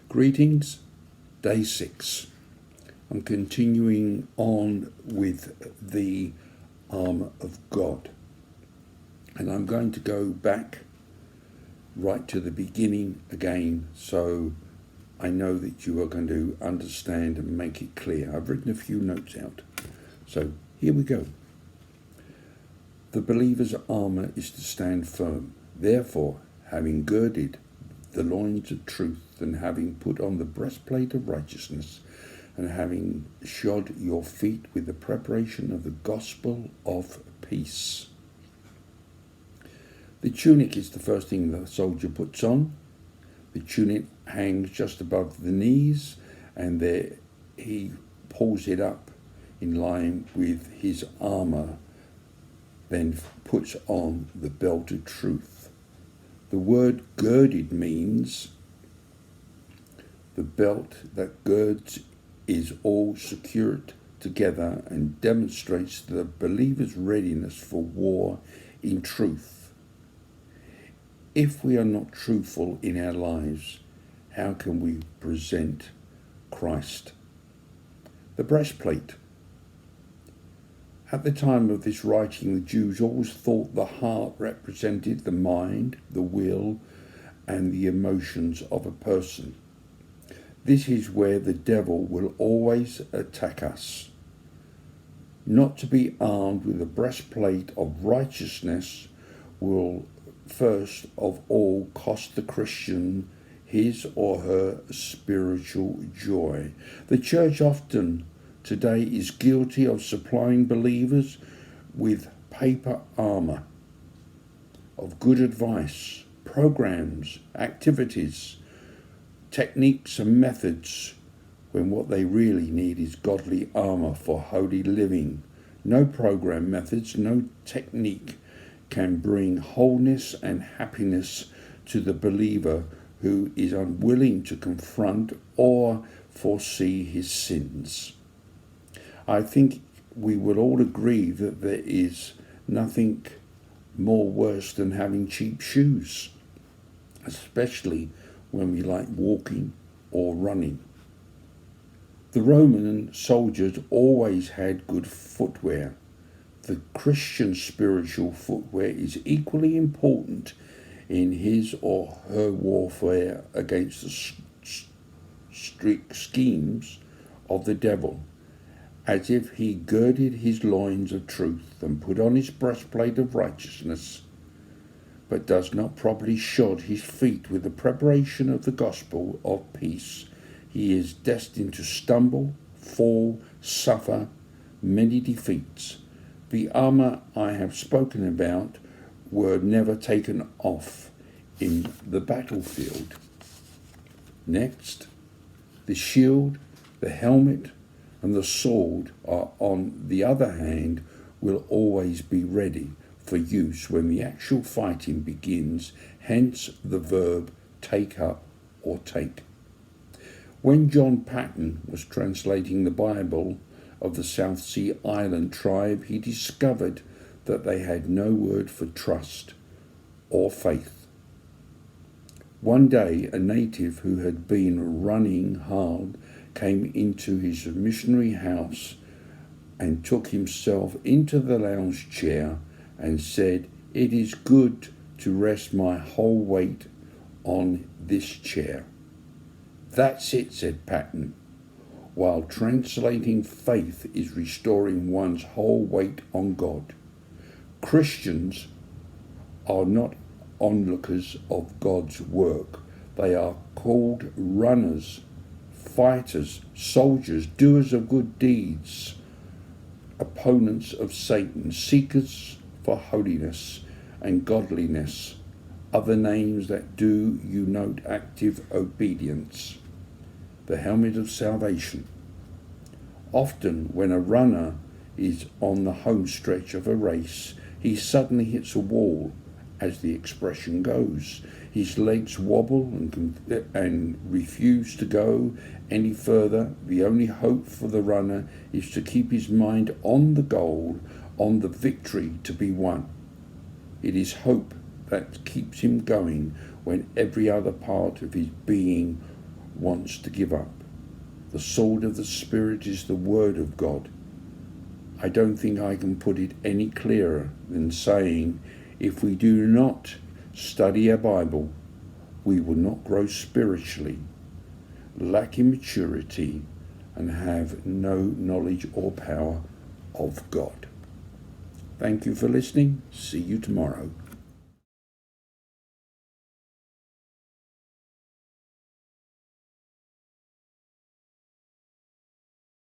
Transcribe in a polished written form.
Greetings, day 6. I'm continuing on with the armour of God. And I'm going to go back right to the beginning again, so I know that you are going to understand and make it clear. I've written a few notes out. So here we go. The believer's armour is to stand firm. Therefore, having girded the loins of truth, and having put on the breastplate of righteousness, and having shod your feet with the preparation of the gospel of peace. The tunic is the first thing the soldier puts on. The tunic hangs just above the knees, and there he pulls it up in line with his armour, then puts on the belt of truth. The word girded means the belt that girds is all secured together and demonstrates the believer's readiness for war in truth. If we are not truthful in our lives, how can we present Christ? The breastplate. At the time of this writing, the Jews always thought the heart represented the mind, the will, and the emotions of a person. This is where the devil will always attack us. Not to be armed with a breastplate of righteousness will first of all cost the Christian his or her spiritual joy. The church often today is guilty of supplying believers with paper armour, of good advice, programs, activities, techniques and methods, when what they really need is godly armour for holy living. No program, methods, no technique can bring wholeness and happiness to the believer who is unwilling to confront or foresee his sins. I think we will all agree that there is nothing more worse than having cheap shoes, especially when we like walking or running. The Roman soldiers always had good footwear. The Christian spiritual footwear is equally important in his or her warfare against the strict schemes of the devil, as if he girded his loins of truth and put on his breastplate of righteousness, but does not properly shod his feet with the preparation of the gospel of peace. He is destined to stumble, fall, suffer many defeats. The armour I have spoken about were never taken off in the battlefield. Next, the shield, the helmet, and the sword are, on the other hand, will always be ready for use when the actual fighting begins, hence the verb take up or take. When John Paton was translating the Bible of the South Sea Island tribe, he discovered that they had no word for trust or faith. One day, a native who had been running hard came into his missionary house and took himself into the lounge chair and said, "It is good to rest my whole weight on this chair." "That's it," said Paton. While translating faith is restoring one's whole weight on God. Christians are not onlookers of God's work. They are called runners, fighters, soldiers, doers of good deeds, opponents of Satan, seekers for holiness and godliness, other names that do denote active obedience. The helmet of salvation. Often when a runner is on the home stretch of a race, he suddenly hits a wall as the expression goes. His legs wobble and refuse to go any further. The only hope for the runner is to keep his mind on the goal, on the victory to be won. It is hope that keeps him going when every other part of his being wants to give up. The sword of the Spirit is the Word of God. I don't think I can put it any clearer than saying, if we do not study our Bible, we will not grow spiritually, lack in maturity, and have no knowledge or power of God. Thank you for listening. See you tomorrow.